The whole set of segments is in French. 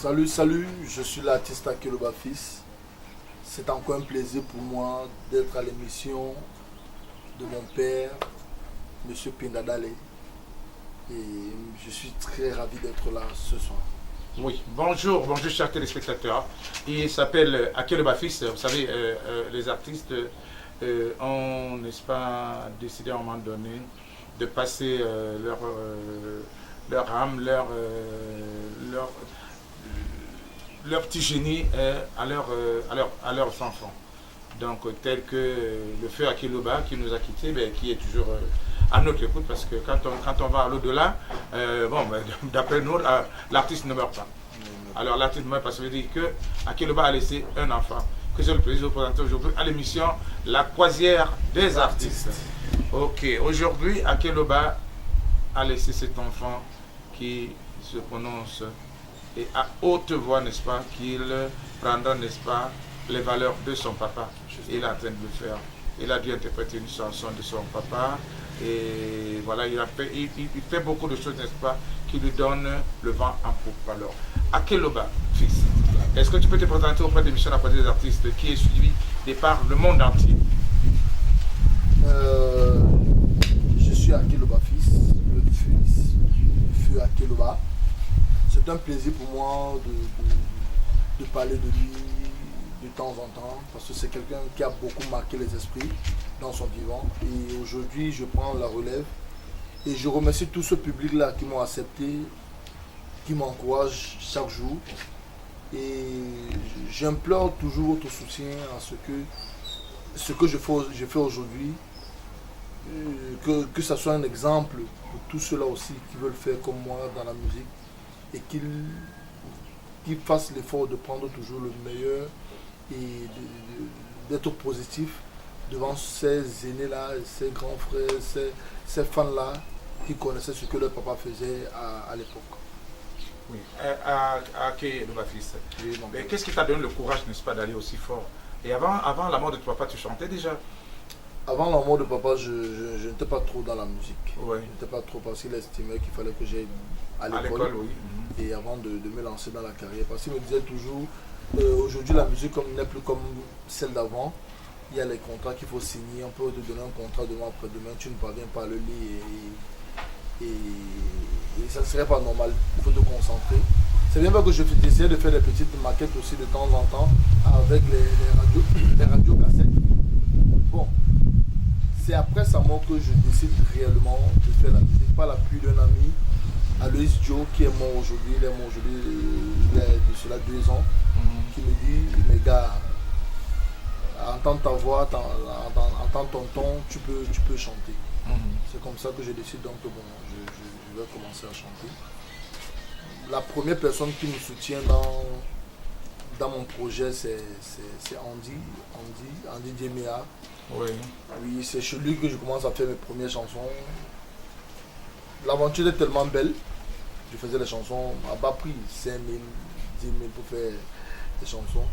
Salut, salut, je suis l'artiste Akeloba Fils. C'est encore un plaisir pour moi d'être à l'émission de mon père, Monsieur Pindadale. Et je suis très ravi d'être là ce soir. Oui, bonjour, bonjour chers téléspectateurs. Il s'appelle Akeloba Fils. Vous savez, les artistes ont, n'est-ce pas, décidé à un moment donné de passer leur âme, leur petit génie à leurs enfants. Donc, tel que le feu Akeloba qui nous a quittés, qui est toujours à notre écoute, parce que quand on va à l'au-delà, d'après nous, l'artiste ne meurt pas. Alors, l'artiste ne meurt pas, ça veut dire que Akeloba a laissé un enfant, que j'ai le plaisir de vous présenter aujourd'hui à l'émission La Croisière des artistes. Ok, aujourd'hui, Akeloba a laissé cet enfant qui se prononce et à haute voix, n'est-ce pas, qu'il prendra, n'est-ce pas, les valeurs de son papa. Il est en train de le faire. Il a dû interpréter une chanson de son papa. Et voilà, il fait beaucoup de choses, n'est-ce pas, qui lui donnent le vent en poupe. Alors, Akeloba Fils, est-ce que tu peux te présenter auprès de l'émission La Croisière des artistes qui est suivie par le monde entier? Je suis Akeloba Fils, le fils du feu Akeloba. C'est un plaisir pour moi de parler de lui de temps en temps, parce que c'est quelqu'un qui a beaucoup marqué les esprits dans son vivant. Et aujourd'hui, je prends la relève. Et je remercie tout ce public-là qui m'ont accepté, qui m'encourage chaque jour. Et j'implore toujours votre soutien à ce que je fais aujourd'hui, que ça soit un exemple pour tous ceux-là aussi qui veulent faire comme moi dans la musique, et qu'ils fassent l'effort de prendre toujours le meilleur et d'être positif devant ces aînés-là, ces grands frères, ces fans-là qui connaissaient ce que leur papa faisait à l'époque. Oui, Akeloba Fils. Oui, Mais qu'est-ce qui t'a donné le courage, n'est-ce pas, d'aller aussi fort? Et avant la mort de ton papa, tu chantais déjà? Avant la mort de papa, je n'étais pas trop dans la musique. Ouais. Je n'étais pas trop parce qu'il estimait qu'il fallait que j'aille à l'école. Oui. Et avant de me lancer dans la carrière. Parce qu'il me disait toujours, aujourd'hui la musique n'est plus comme celle d'avant. Il y a les contrats qu'il faut signer. On peut te donner un contrat demain après-demain. Tu ne parviens pas à le lire. Et ça ne serait pas normal. Il faut te concentrer. C'est bien vrai que j'essayais de faire des petites maquettes aussi de temps en temps avec les radios cassettes. Bon. C'est après sa mort que je décide réellement de faire la musique, par l'appui d'un ami, Aloïs Joe, qui est mort aujourd'hui. Il est mort aujourd'hui il y a de cela 2 ans, qui me dit, mais gars, entends ta voix, entends ton ton, tu peux chanter. C'est comme ça que je décide, donc bon, je vais commencer à chanter. La première personne qui me soutient dans mon projet, c'est Andy Djemea. Oui. Oui, c'est chez lui que je commence à faire mes premières chansons. L'aventure est tellement belle. Je faisais les chansons à bas prix, 5 000, 10 000 pour faire des chansons.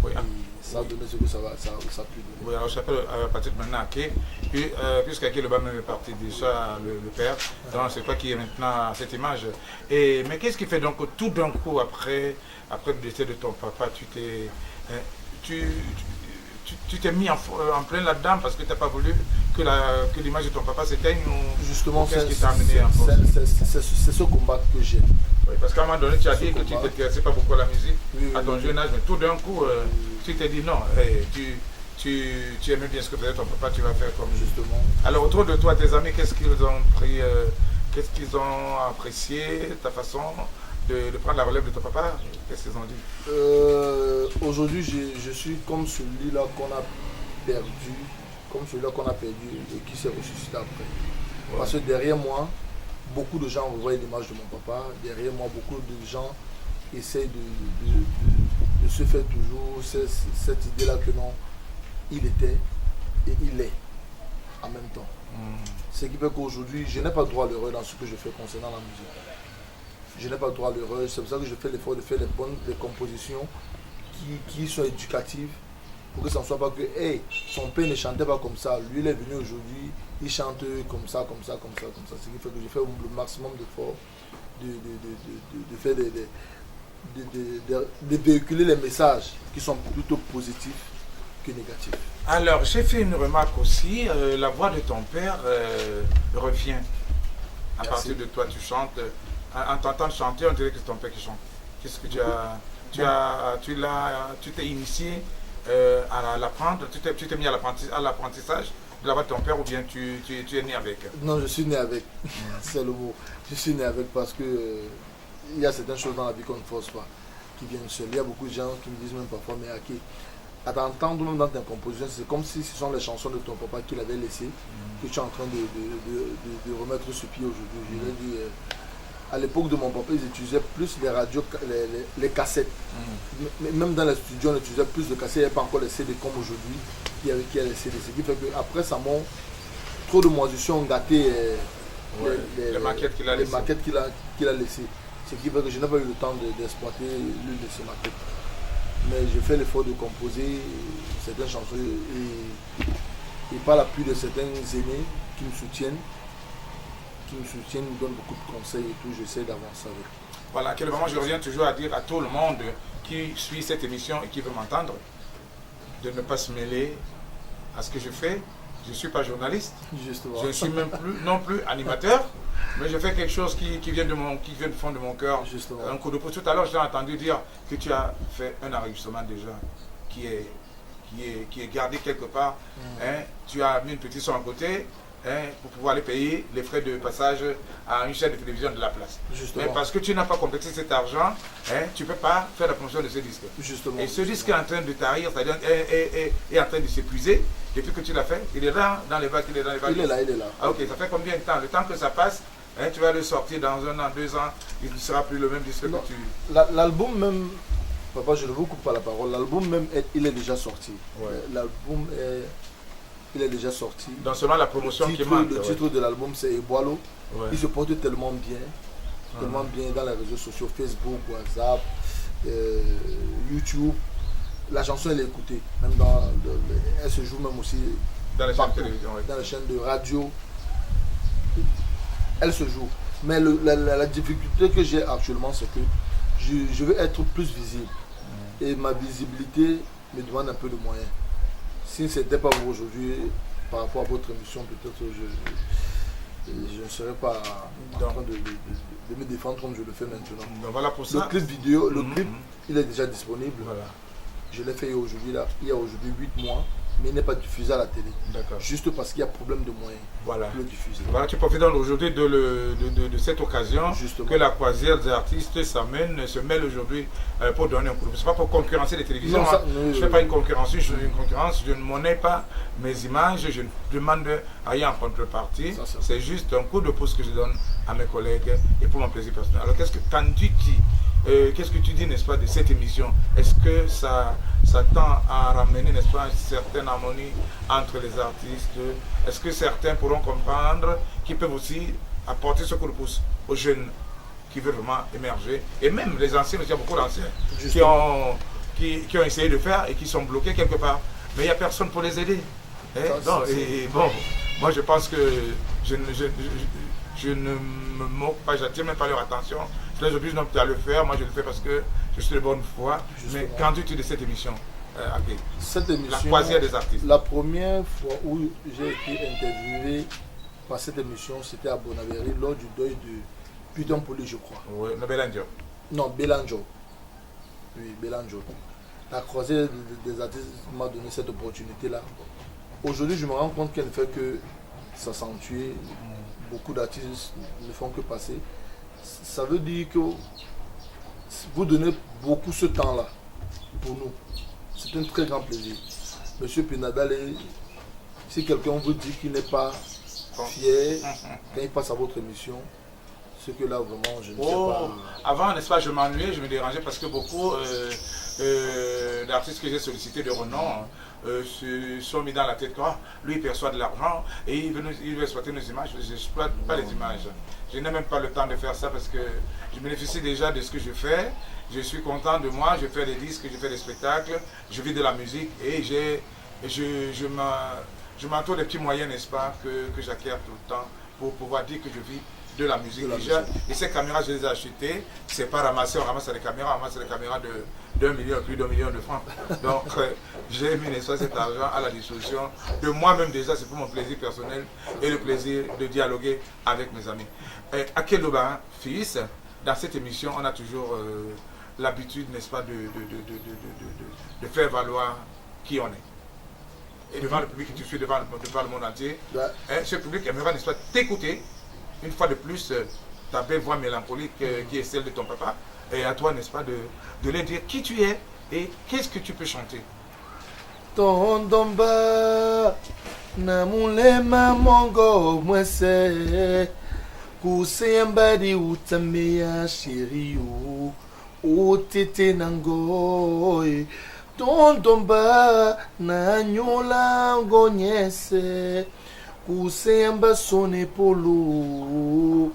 Oui. Et ça a donné ce que ça a pu donner. Oui, alors je s'appelle Patrick maintenant Ake. Puis, puisqu'Akeloba même est parti déjà, le père, donc c'est toi qui est maintenant à cette image. Mais qu'est-ce qui fait donc que tout d'un coup, après le décès de ton papa, tu t'es mis en plein là-dedans parce que tu n'as pas voulu que l'image de ton papa s'éteigne ou Justement, qu'est-ce qui t'a amené en force? c'est ce combat que j'ai. Oui, parce qu'à un moment donné, tu as dit que tu ne t'intéressais pas beaucoup à la musique à ton jeune âge, mais tout d'un coup, tu t'es dit non, tu aimais bien ce que faisait ton papa, tu vas faire comme Justement. Alors autour de toi, tes amis, qu'est-ce qu'ils ont pris, qu'est-ce qu'ils ont apprécié, ta façon de prendre la relève de ton papa? Qu'est-ce qu'ils ont dit? Aujourd'hui, je suis comme celui-là qu'on a perdu, et qui s'est ressuscité après. Ouais. Parce que derrière moi, beaucoup de gens revoient l'image de mon papa. Derrière moi, beaucoup de gens essayent de se faire toujours cette idée-là que non, il était et il est en même temps. Ce qui fait qu'aujourd'hui, je n'ai pas droit à l'erreur dans ce que je fais concernant la musique. Je n'ai pas droit à l'erreur, c'est pour ça que je fais l'effort de faire les compositions qui sont éducatives, pour que ça ne soit pas que hey, son père ne chantait pas comme ça, lui il est venu aujourd'hui, il chante comme ça. Ce qui fait que je fais le maximum d'efforts de faire de véhiculer les messages qui sont plutôt positifs que négatifs. Alors, j'ai fait une remarque aussi, la voix de ton père revient. À Merci. partir de toi, tu chantes. En t'entendant chanter, on dirait que c'est ton père qui chante. Qu'est-ce que tu t'es initié à l'apprendre, tu t'es mis à l'apprentissage de la voix de ton père ou bien tu es né avec? Non, je suis né avec. C'est le mot. Je suis né avec parce que il y a certaines choses dans la vie qu'on ne force pas, qui viennent seules. Il y a beaucoup de gens qui me disent même parfois, mais à t'entendre même dans tes compositions, c'est comme si ce sont les chansons de ton papa qu'il avait laissées, que tu es en train de remettre sur pied aujourd'hui. Je l'ai dit, à l'époque de mon papa, ils utilisaient plus les radios, les cassettes. Même dans les studios, on utilisait plus de cassettes. Il n'y avait pas encore les CD comme aujourd'hui, qui a les CD. Ce qui fait qu'après, ça m'a trop de musiciens ont gâté les maquettes qu'il a les laissées. maquettes qu'il a laissées. Ce qui fait que je n'ai pas eu le temps d'exploiter l'une de ces maquettes. Mais j'ai fait l'effort de composer certaines chansons et par l'appui de certains aînés qui me soutiennent, me donnent beaucoup de conseils et tout, j'essaie d'avancer avec. Voilà, à quel moment je reviens toujours à dire à tout le monde qui suit cette émission et qui veut m'entendre de ne pas se mêler à ce que je fais. Je ne suis pas journaliste, Justement. je ne suis même plus, non plus animateur, mais je fais quelque chose qui vient du fond de mon cœur. Justement. Un coup de pouce. Tout à l'heure, j'ai entendu dire que tu as fait un enregistrement déjà qui est gardé quelque part. Hein, tu as mis une petite somme à côté. Pour pouvoir aller payer les frais de passage à une chaîne de télévision de la place. Justement. Mais parce que tu n'as pas complexé cet argent, tu ne peux pas faire la promotion de ce disque. Justement. Et ce disque est en train de tarir, c'est-à-dire est en train de s'épuiser. Depuis que tu l'as fait, il est là dans les vagues, il est dans les vagues. Il est là. Ah, ok, ça fait combien de temps? Le temps que ça passe, tu vas le sortir dans 1 an, 2 ans, il ne sera plus le même disque Non. que tu... L'album même, papa, je ne vous coupe pas la parole, l'album même, il est déjà sorti. Ouais. L'album il est déjà sorti. Donc seulement la promotion qui manque. Le titre de l'album c'est Eboalo. Ouais. Il se porte tellement bien dans les réseaux sociaux, Facebook, WhatsApp, YouTube. La chanson elle est écoutée, même elle se joue même aussi Dans les chaînes de partout, télévision. Ouais. dans les chaînes de radio. Elle se joue. Mais la difficulté que j'ai actuellement, c'est que je veux être plus visible. Et ma visibilité me demande un peu de moyens. Si ce n'était pas vous aujourd'hui, par rapport à votre émission, peut-être je ne serais pas en train de me défendre comme je le fais maintenant. Donc voilà pour Le ça. clip vidéo, il est déjà disponible. Voilà. Je l'ai fait il y a aujourd'hui 8 mois, mais il n'est pas diffusé à la télé. D'accord. Juste parce qu'il y a problème de moyens Voilà. pour le diffuser. Voilà, tu profites donc aujourd'hui de cette occasion Justement. que la croisière des artistes se mêle aujourd'hui pour donner un coup de pouce. Ce n'est pas pour concurrencer les télévisions. Non, ça, hein. Je ne fais pas une concurrence, je ne monnaie pas mes images, je ne demande rien en contrepartie. C'est juste un coup de pouce que je donne à mes collègues et pour mon plaisir personnel. Alors quand tu dis, qu'est-ce que tu dis, n'est-ce pas, de cette émission? Est-ce que ça tend à ramener, n'est-ce pas, une certaine harmonie entre les artistes? Est-ce que certains pourront comprendre qu'ils peuvent aussi apporter ce coup de pouce aux jeunes qui veulent vraiment émerger? Et même les anciens, il y a beaucoup d'anciens qui ont essayé de faire et qui sont bloqués quelque part. Mais il n'y a personne pour les aider. Bon, moi je pense que je ne me moque pas, j'attire même pas leur attention. Je les oblige non plus à le faire, moi je le fais parce que je suis de bonne foi. Justement. Mais qu'en dis-tu de cette émission? Cette émission, la croisière des artistes. La première fois où j'ai été interviewé par cette émission, c'était à Bonavéry lors du deuil de Putain Poli, je crois. Oui, le Bélandio. Non, Bélanjo. Oui, Bélanjo. La croisière des artistes m'a donné cette opportunité-là. Aujourd'hui, je me rends compte qu'elle ne fait que s'accentuer. Beaucoup d'artistes ne font que passer. Ça veut dire que vous donnez beaucoup ce temps-là pour nous. C'est un très grand plaisir. Monsieur Pinadale, si quelqu'un vous dit qu'il n'est pas fier quand il passe à votre émission, ce que là vraiment je ne sais pas. Avant, n'est-ce pas, je m'ennuyais, je me dérangeais parce que beaucoup d'artistes que j'ai sollicités de renom se sont mis dans la tête que lui il perçoit de l'argent et il veut exploiter nos images. Je n'exploite pas les images. Je n'ai même pas le temps de faire ça parce que je bénéficie déjà de ce que je fais. Je suis content de moi, je fais des disques, je fais des spectacles, je vis de la musique et je m'entoure des petits moyens, n'est-ce pas, que j'acquiers tout le temps pour pouvoir dire que je vis de la musique déjà. Et ces caméras, je les ai achetées. C'est pas ramasser, on ramasse les caméras, de $1 million, plus d'1 million de francs. Donc, j'ai mis cet argent à la disposition de moi-même déjà. C'est pour mon plaisir personnel et le plaisir de dialoguer avec mes amis. Akeloba, fils, dans cette émission, on a toujours l'habitude, n'est-ce pas, de faire valoir qui on est. Et devant le public que tu suis, devant le monde entier, ce public aimerait, n'est-ce pas, t'écouter, une fois de plus, ta belle voix mélancolique qui est celle de ton papa, et à toi, n'est-ce pas, de leur dire qui tu es et qu'est-ce que tu peux chanter. Tondomba, namulema mongo mwese, kusembadi utamea shiriu, utete nangoe. Tondomba na nyola ngonyese kusemba sone polo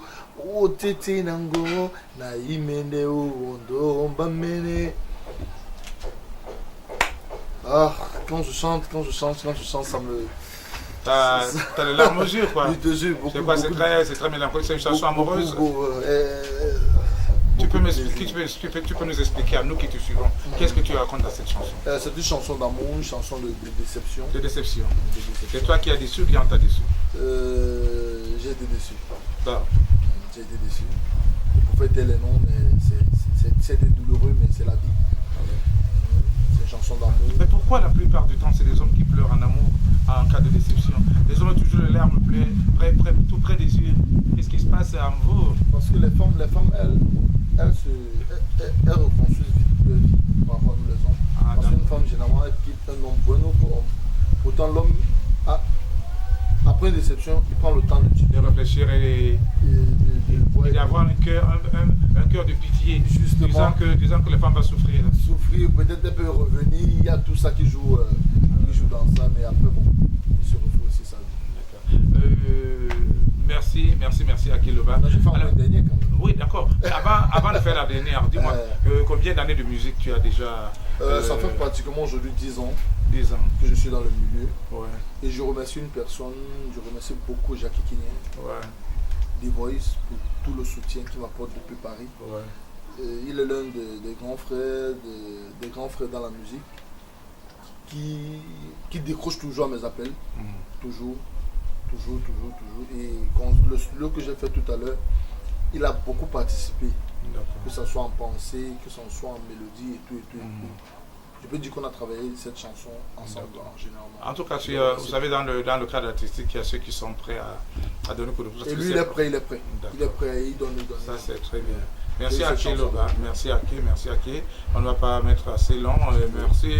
otete nango na imende ndomba mene. Ah, quand je chante, ça me... T'as les larmes aux yeux, quoi. Je te jure, beaucoup. C'est quoi, c'est très mélancolique, c'est une chanson amoureuse. Tu peux nous expliquer à nous qui te suivons, qu'est-ce que tu racontes dans cette chanson? C'est une chanson d'amour, une chanson de déception. De déception. C'est toi qui as déçu ou qui on t'a déçu? J'ai été déçu. Ah. J'ai été déçu. Pour faire tel nom, mais c'est douloureux, mais c'est la vie. C'est une chanson d'amour. Mais pourquoi la plupart du temps, c'est les hommes qui pleurent en amour en cas de déception? Les hommes ont toujours les larmes tout près des yeux. Qu'est-ce qui se passe en vous? Parce que les femmes elles reconstruisent vite leur vie par rapport à nous les hommes. Parce qu'une femme, généralement, elle quitte un homme pour un autre homme. Pourtant, l'homme, après une déception, il prend le temps de réfléchir et d'avoir un cœur de pitié, disant que les femmes vont souffrir. Souffrir, peut-être elle peut revenir, il y a tout ça qui joue dans ça, mais après, bon, il se refait aussi sa vie. Merci Akeloba. Je vais faire un dernier quand même. Oui, d'accord. Avant de faire la dernière, dis-moi, combien d'années de musique tu as déjà? Ça fait pratiquement aujourd'hui 10 ans. 10 ans. Que je suis dans le milieu. Ouais. Et je remercie une personne, je remercie beaucoup Jackie Kinien. Ouais. The Voice pour tout le soutien qu'il m'apporte depuis Paris. Ouais. Il est l'un des grands frères, dans la musique qui décroche toujours à mes appels. Toujours. Et quand le que j'ai fait tout à l'heure, il a beaucoup participé. Que ce soit en pensée, que ce soit en mélodie et tout. Je peux dire qu'on a travaillé cette chanson ensemble généralement. En tout cas, vous savez, dans le cadre artistique, il y a ceux qui sont prêts à donner coup de pouce. Et lui, il est prêt. Il est prêt, il donne. Ça, c'est très bien. Merci Akeloba, merci Ake. On ne va pas mettre assez long. Merci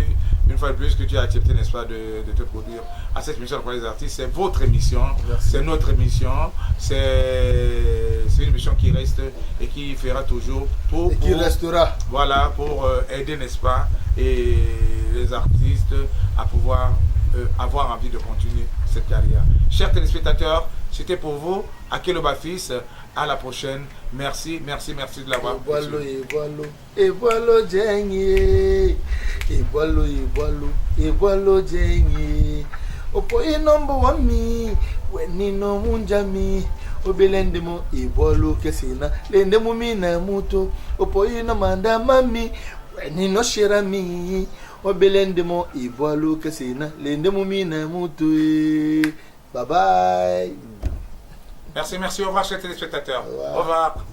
une fois de plus que tu as accepté, n'est-ce pas, de te produire à cette émission pour les artistes. C'est votre émission, c'est notre émission, c'est une émission qui reste et qui fera toujours qui restera. Voilà, pour aider, n'est-ce pas, et les artistes à pouvoir avoir envie de continuer cette carrière. Chers téléspectateurs, c'était pour vous, Akeloba fils. À la prochaine. Merci de l'avoir suivi. Obelendemo ibolo kesina lendemo mina muto opoino manda mami nino shirami obelendemo ibolo kesina lendemo mina muto. Bye bye. Merci, au revoir chers téléspectateurs. Au revoir.